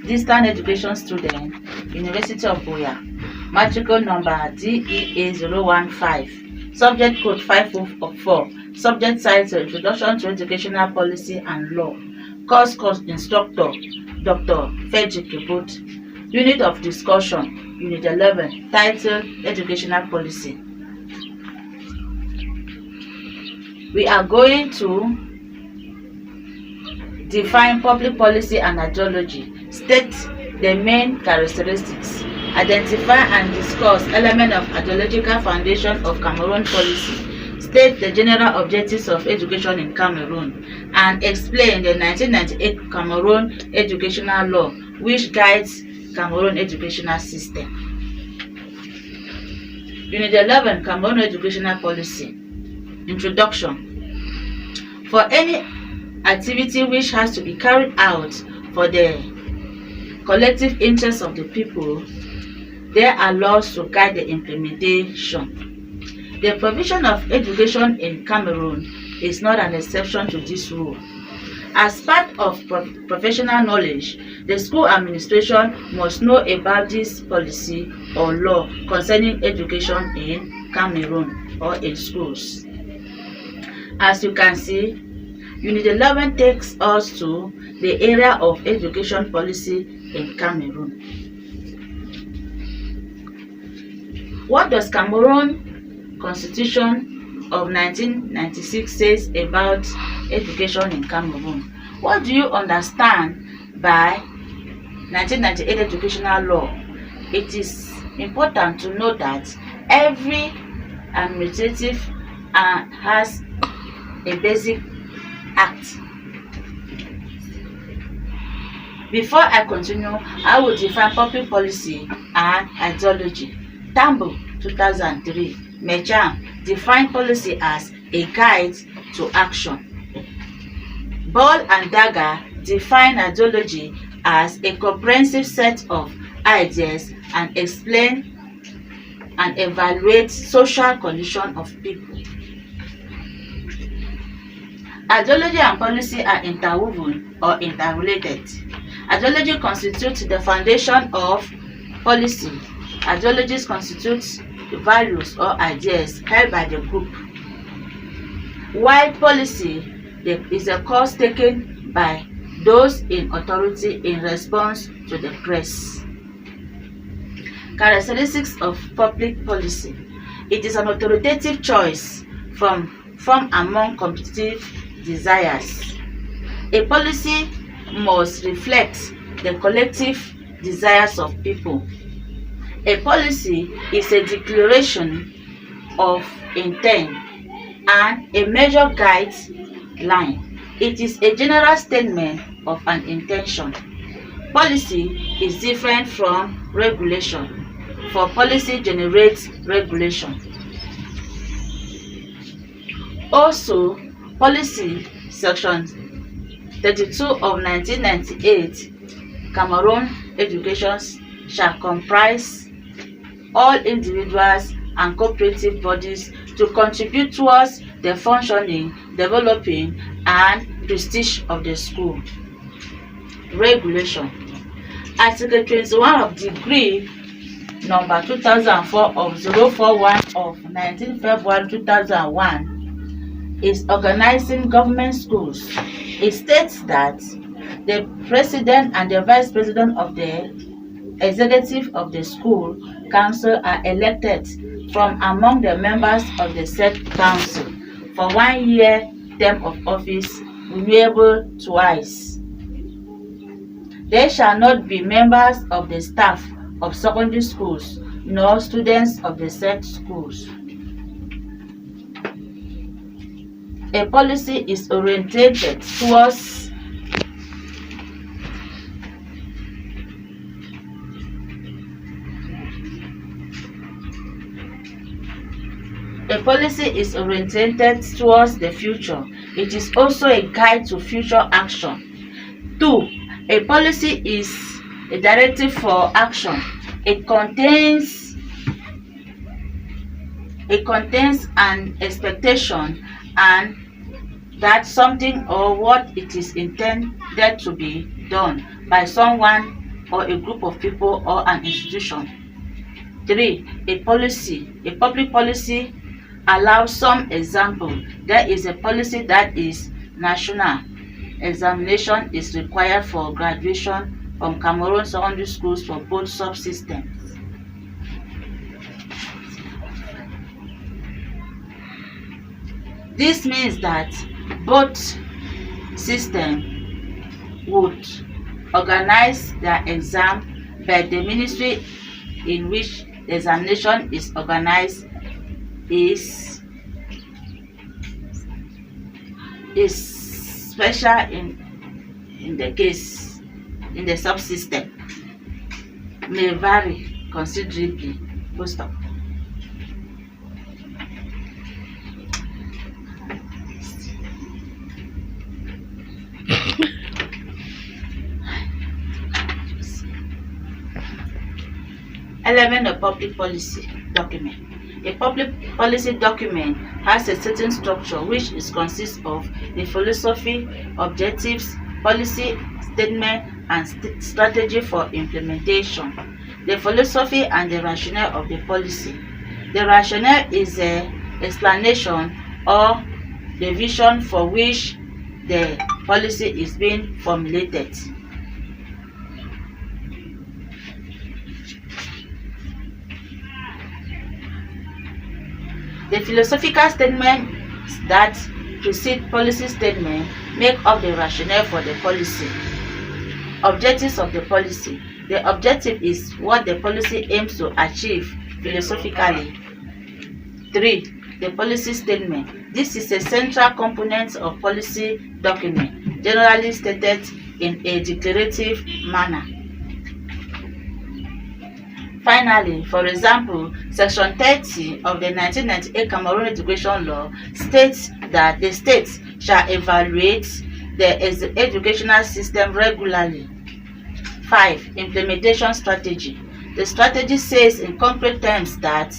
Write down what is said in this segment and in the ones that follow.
Distant education student, University of Buea, matricle number DEA015, subject code 504, subject title Introduction to Educational Policy and Law, course instructor Dr. Frederick Kibut, unit of discussion, Unit 11, title Educational Policy. We are going to define public policy and ideology, state the main characteristics, identify and discuss elements of ideological foundation of Cameroon policy, state the general objectives of education in Cameroon, and explain the 1998 Cameroon educational law which guides Cameroon educational system. Unit 11, Cameroon educational policy. Introduction. For any activity which has to be carried out for the collective interest of the people, there are laws to guide the implementation. The provision of education in Cameroon is not an exception to this rule. As part of professional knowledge, the school administration must know about this policy or law concerning education in Cameroon or in schools. As you can see, Unit 11 takes us to the area of education policy in Cameroon. What does Cameroon Constitution of 1996 says about education in Cameroon? What do you understand by 1998 educational law? It is important to know that every administrative has a basic act. Before I continue, I will define public policy and ideology. Tambo 2003, Mecham define policy as a guide to action. Ball and Dagger define ideology as a comprehensive set of ideas and explain and evaluate social condition of people. Ideology and policy are interwoven or interrelated. Ideology constitutes the foundation of policy. Ideologies constitute the values or ideas held by the group, while policy is a course taken by those in authority in response to the press. Characteristics of public policy. It is an authoritative choice from among competitive desires. A policy must reflect the collective desires of people. A policy is a declaration of intent and a major guideline. It is a general statement of an intention. Policy is different from regulation, for policy generates regulation. Also, policy section 32 of 1998 Cameroon education shall comprise all individuals and cooperative bodies to contribute towards the functioning, developing, and prestige of the school. Regulation. Article 21 of Decree number 2004 of 041 of 19 February 2001 is organizing government schools. It states that the president and the vice president of the executive of the school council are elected from among the members of the said council for 1 year term of office, renewable twice. They shall not be members of the staff of secondary schools nor students of the said schools. A policy is orientated towards the future. It is also a guide to future action. 2. A policy is a directive for action. It contains an expectation and that something or what it is intended to be done by someone or a group of people or an institution. 3. A public policy allows some example. There is a policy that is national. Examination is required for graduation from Cameroon secondary schools for both subsystems. This means that both systems would organize their exam, but the ministry in which the examination is organized is special in the case, in the subsystem, may vary considerably. Full stop. Element of public policy document. A public policy document has a certain structure which consists of the philosophy, objectives, policy statement, and strategy for implementation. The philosophy and the rationale of the policy. The rationale is an explanation or the vision for which the policy is being formulated. The philosophical statements that precede policy statement make up the rationale for the policy. Objectives of the policy. The objective is what the policy aims to achieve philosophically. 3. The policy statement. This is a central component of policy document, generally stated in a declarative manner. Finally, for example, Section 30 of the 1998 Cameroon Education Law states that the states shall evaluate the educational system regularly. 5. Implementation strategy. The strategy says in concrete terms that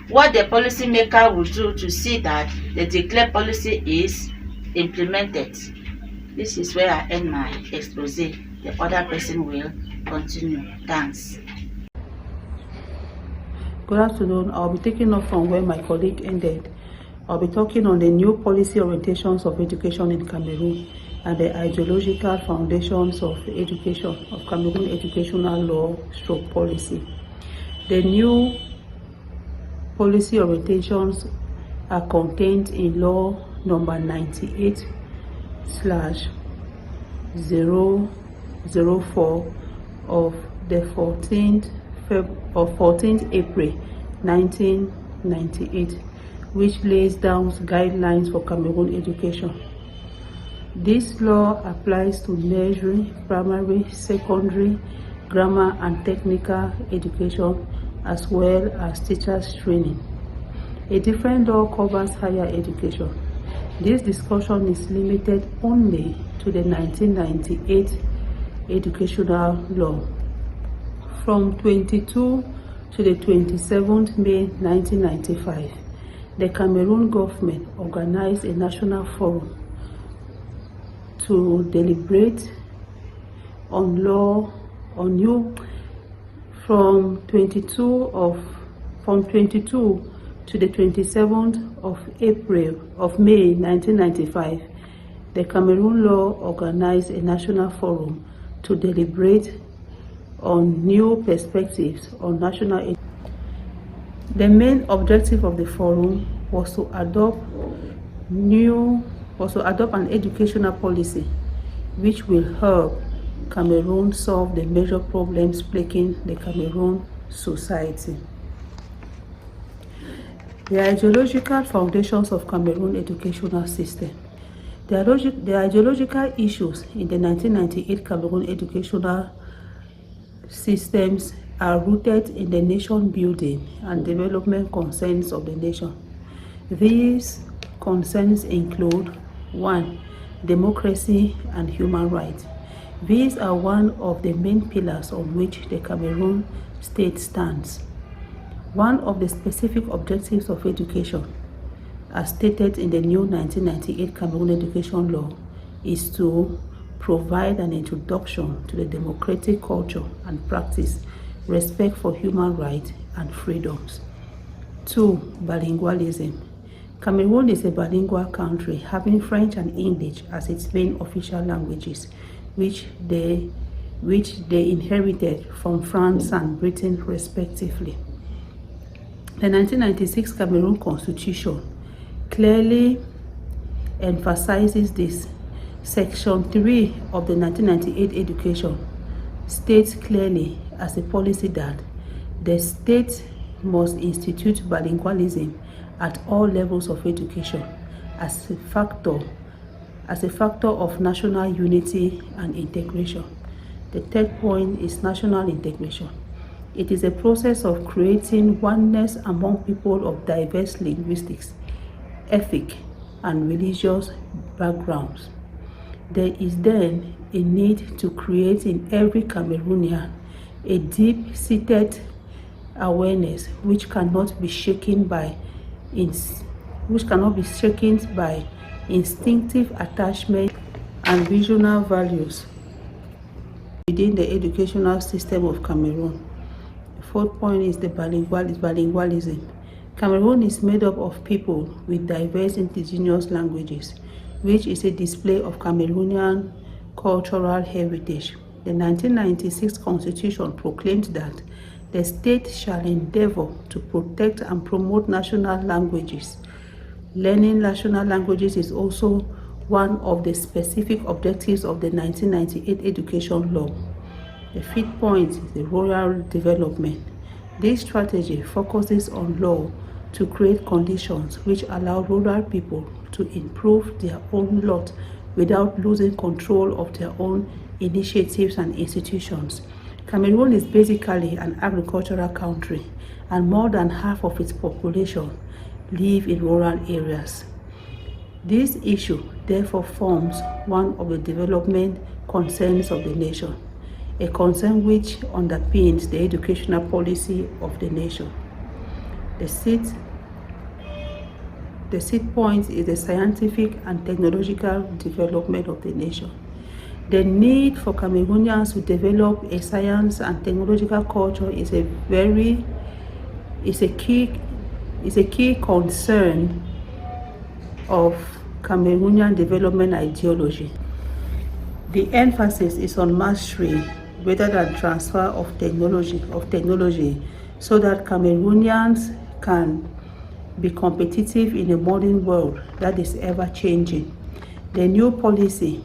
what the policymaker will do to see that the declared policy is implemented. This is where I end my expose. The other person will continue. Thanks. Good afternoon. I'll be taking off from where my colleague ended. I'll be talking on the new policy orientations of education in Cameroon and the ideological foundations of education, of Cameroon educational law / policy. The new policy orientations are contained in law number 98/004 of the 14th April 1998, which lays down guidelines for Cameroon education. This law applies to nursery, primary, secondary, grammar and technical education, as well as teachers training. A different law covers higher education. This discussion is limited only to the 1998 educational law. From 22 to the 27th May 1995, the Cameroon government organized a national forum to deliberate on from 22 to the 27th of May 1995, the Cameroon law organized a national forum to deliberate on new perspectives on national education. The main objective of the forum was to adopt an educational policy which will help Cameroon solve the major problems plaguing the Cameroon society. The ideological foundations of Cameroon educational system. The ideological issues in the 1998 Cameroon educational systems are rooted in the nation building and development concerns of the nation. These concerns include 1. Democracy and human rights. These are one of the main pillars on which the Cameroon state stands. One of the specific objectives of education, as stated in the new 1998 Cameroon Education Law, is to provide an introduction to the democratic culture and practice respect for human rights and freedoms. 2. Bilingualism. Cameroon is a bilingual country having French and English as its main official languages, which they inherited from France and Britain respectively. The 1996 Cameroon Constitution clearly emphasizes this. Section 3 of the 1998 Education states clearly as a policy that the state must institute bilingualism at all levels of education as a factor of national unity and integration. The third point is national integration. It is a process of creating oneness among people of diverse linguistics, ethnic, and religious backgrounds. There is then a need to create in every Cameroonian a deep-seated awareness which cannot be shaken by instinctive attachment and regional values within the educational system of Cameroon. The fourth point is bilingualism. Cameroon is made up of people with diverse indigenous languages, which is a display of Cameroonian cultural heritage. The 1996 Constitution proclaimed that the state shall endeavor to protect and promote national languages. Learning national languages is also one of the specific objectives of the 1998 Education Law. The fifth point is the rural development. This strategy focuses on law to create conditions which allow rural people to improve their own lot without losing control of their own initiatives and institutions. Cameroon is basically an agricultural country, and more than half of its population live in rural areas. This issue therefore forms one of the development concerns of the nation, a concern which underpins the educational policy of the nation. The sixth point is the scientific and technological development of the nation. The need for Cameroonians to develop a science and technological culture is a key concern of Cameroonian development ideology. The emphasis is on mastery rather than transfer of technology so that Cameroonians can be competitive in a modern world that is ever changing. The new policy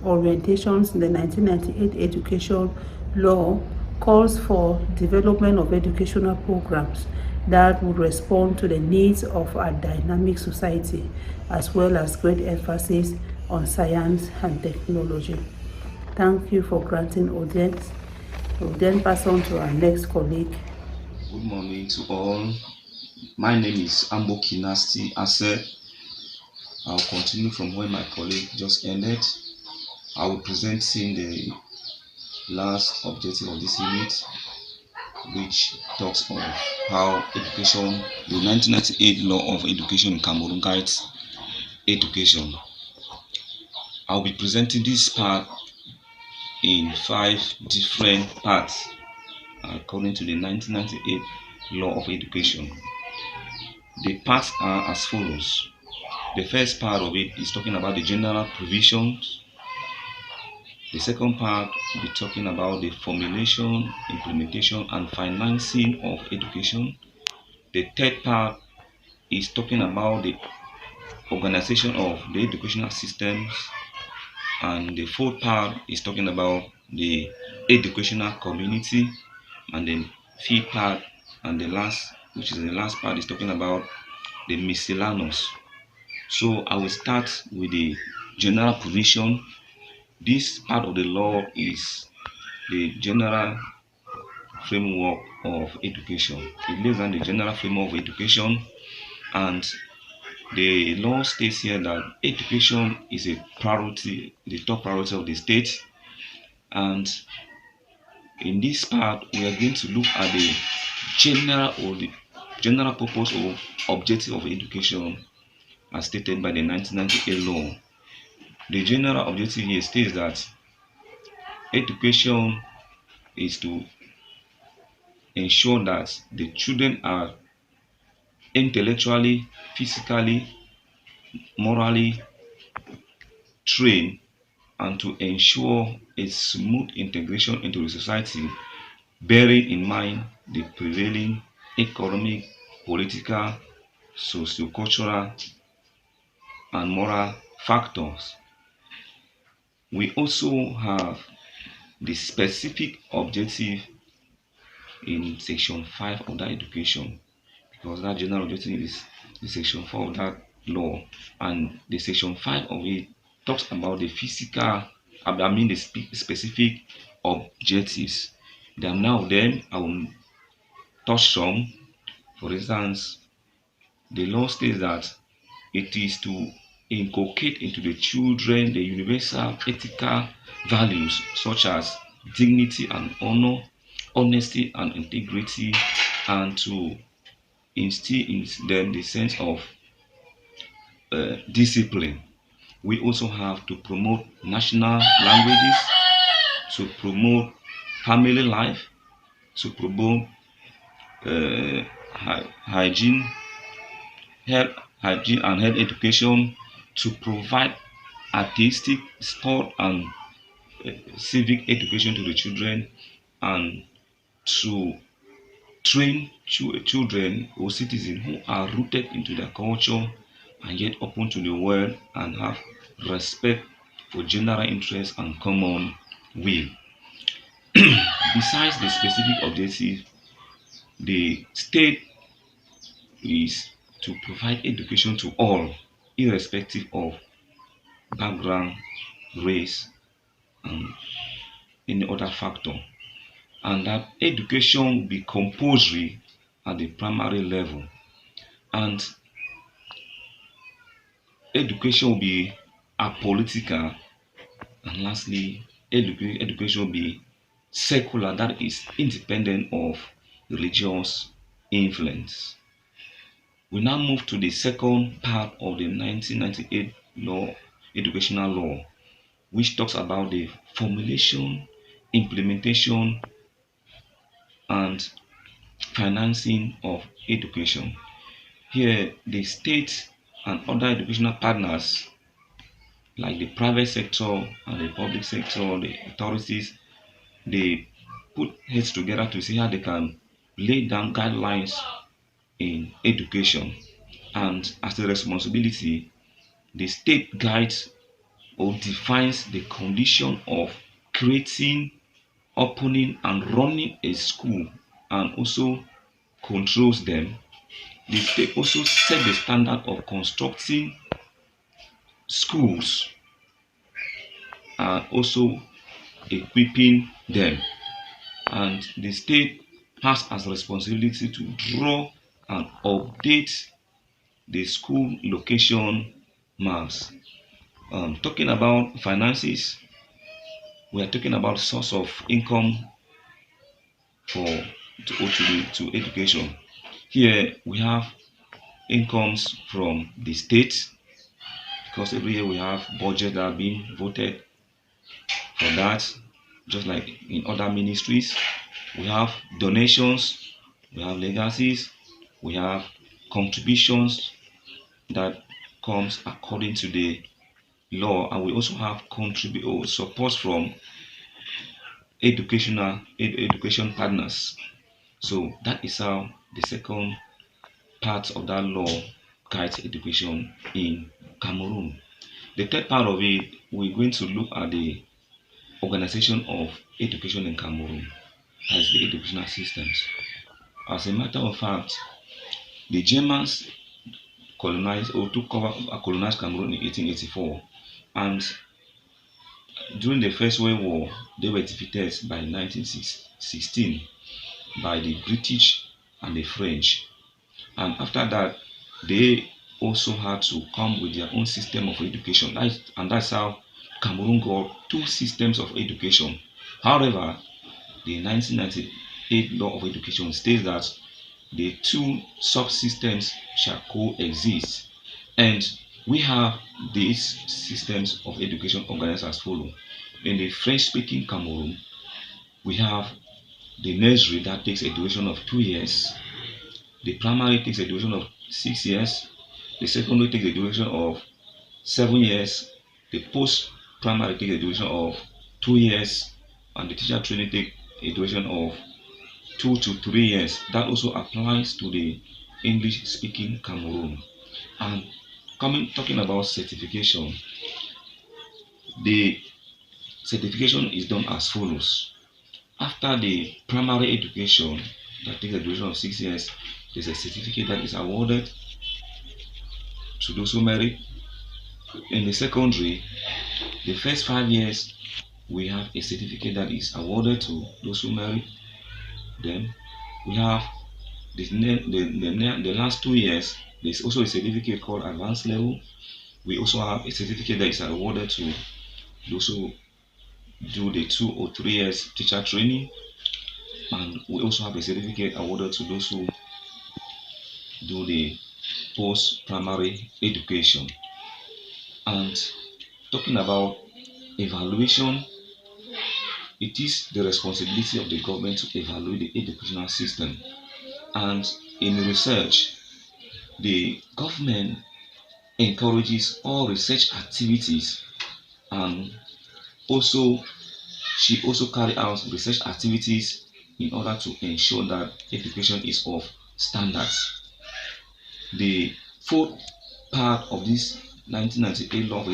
orientations in the 1998 Education Law calls for development of educational programs that would respond to the needs of a dynamic society, as well as great emphasis on science and technology. Thank you for granting audience. We'll then pass on to our next colleague. Good morning to all. My name is Ambo Kinasti Ase. I'll continue from where my colleague just ended. I will present the last objective of this unit, which talks of how education, the 1998 Law of Education in Cameroon guides education. I'll be presenting this part in 5 different parts according to the 1998 Law of Education. The parts are as follows. The first part of it is talking about the general provisions. The second part will be talking about the formulation, implementation, and financing of education. The third part is talking about the organization of the educational systems. And the fourth part is talking about the educational community. And the fifth part and the last, which is the last part, is talking about the miscellaneous. So I will start with the general provision. This part of the law is the general framework of education. It lays down the general framework of education, and the law states here that education is a priority, the top priority of the state. And in this part, we are going to look at the general purpose or objective of education as stated by the 1998 law. The general objective here states that education is to ensure that the children are intellectually, physically, morally trained, and to ensure a smooth integration into the society, bearing in mind the prevailing economic, political, socio-cultural, and moral factors. We also have the specific objective in section 5 of that education, because that general objective is the section 4 of that law, and the section 5 of it talks about the physical, I mean the specific objectives. There are now them I will touch some. For instance, the law states that it is to inculcate into the children the universal ethical values such as dignity and honor, honesty and integrity, and to instill in them the sense of discipline. We also have to promote national languages, to promote family life, to promote hygiene, health, hygiene and health education, to provide artistic, sport, and civic education to the children, and to train children or citizens who are rooted into their culture and yet open to the world and have respect for general interests and common will. Besides the specific objective, the state is to provide education to all, irrespective of background, race, and any other factor, and that education will be compulsory at the primary level, and education will be apolitical, and lastly, education will be secular, that is independent of religious influence. We now move to the second part of the 1998 law, educational law, which talks about the formulation, implementation, and financing of education. Here, the state and other educational partners, like the private sector and the public sector, the authorities, they put heads together to see how they can lay down guidelines in education. And as a responsibility, the state guides or defines the condition of creating, opening, and running a school, and also controls them. The state also set the standard of constructing schools and also equipping them. And the state has as responsibility to draw and update the school location maps. Talking about finances, we are talking about source of income for to education. Here we have incomes from the state, because every year we have budget that are being voted for that, just like in other ministries. We have donations, we have legacies, we have contributions that comes according to the law, and we also have contribute or support from education partners. So that is how the second part of that law guides education in Cameroon. The third part of it, we're going to look at the organization of education in Cameroon, as the educational systems. As a matter of fact, the Germans colonized or took over colonized Cameroon in 1884, and during the First World War, they were defeated by 1916 by the British and the French. And after that, they also had to come with their own system of education. And that's how Cameroon got two systems of education. However, the 1998 law of education states that the two subsystems shall coexist. And we have these systems of education organized as follows. in the French-speaking Cameroon, we have the nursery that takes a duration of 2 years, the primary takes a duration of 6 years, the secondary takes a duration of 7 years, the post-primary takes a duration of 2 years, and the teacher training takes a duration of 2 to 3 years. That also applies to the English-speaking Cameroon. And talking about certification, the certification is done as follows. After the primary education that takes a duration of 6 years, there's a certificate that is awarded to those who merit. In the secondary, the first 5 years, we have a certificate that is awarded to those who merit. Then we have the last 2 years, there's also a certificate called advanced level. We also have a certificate that is awarded to those who do the 2 or 3 years teacher training, and we also have a certificate awarded to those who do the post-primary education. And talking about evaluation, it is the responsibility of the government to evaluate the educational system. And in research, the government encourages all research activities, and also she also carry out research activities in order to ensure that education is of standards. The fourth part of this 1998 law of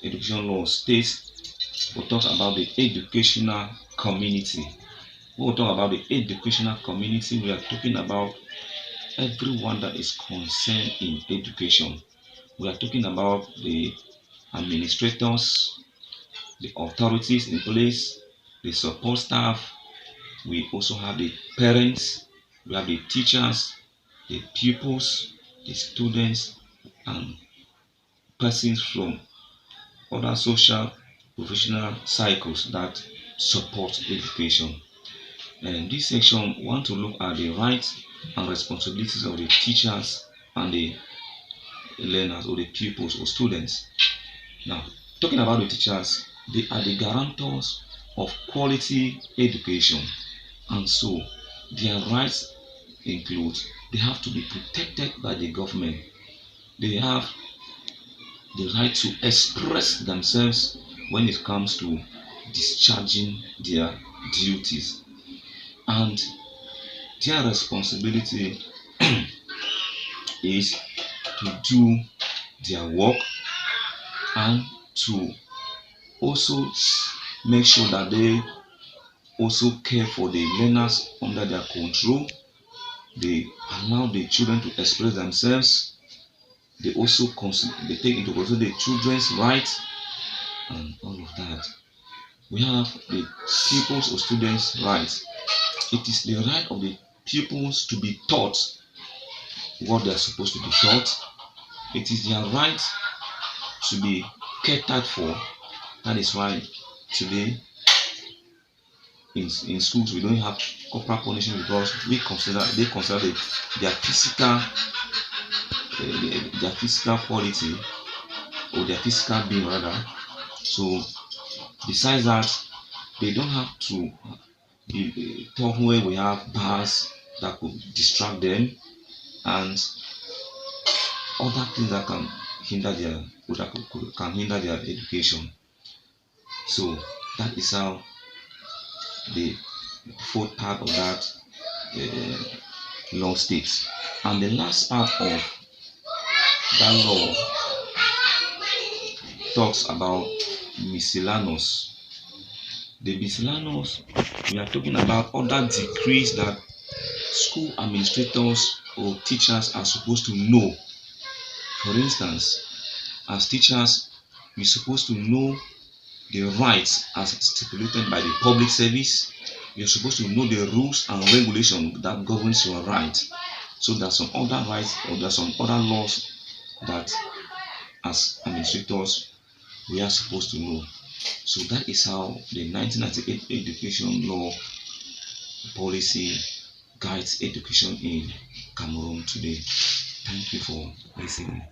education law states or talks about the educational community. When we talk about the educational community, we are talking about everyone that is concerned in education. We are talking about the administrators, the authorities in place, the support staff. We also have the parents, we have the teachers, the pupils, the students, and persons from other social professional cycles that support education. And this section want to look at the rights and responsibilities of the teachers and the learners or the pupils or students. Now, talking about the teachers, they are the guarantors of quality education, and so their rights include they have to be protected by the government. They have the right to express themselves when it comes to discharging their duties, and their responsibility is to do their work and to also make sure that they also care for the learners under their control. They allow the children to express themselves. They also they take into consideration the children's rights and all of that. We have the pupils or students' rights. It is the right of the pupils to be taught what they are supposed to be taught. It is their right to be catered for. That is why today in schools we don't have corporal punishment, because they consider their physical quality or their physical being rather. So besides that, they don't have to be taught where we have bars that could distract them and other things that can hinder can hinder their education. So that is how the fourth part of that law states. And the last part of that law talks about miscellaneous. The miscellaneous, we are talking about other decrees that school administrators or teachers are supposed to know. For instance, as teachers, we're supposed to know the rights as stipulated by the public service. You're supposed to know the rules and regulations that governs your rights. So there's some other rights or there's some other laws that as administrators we are supposed to know. So that is how the 1998 education law policy guides education in Cameroon today. Thank you for listening.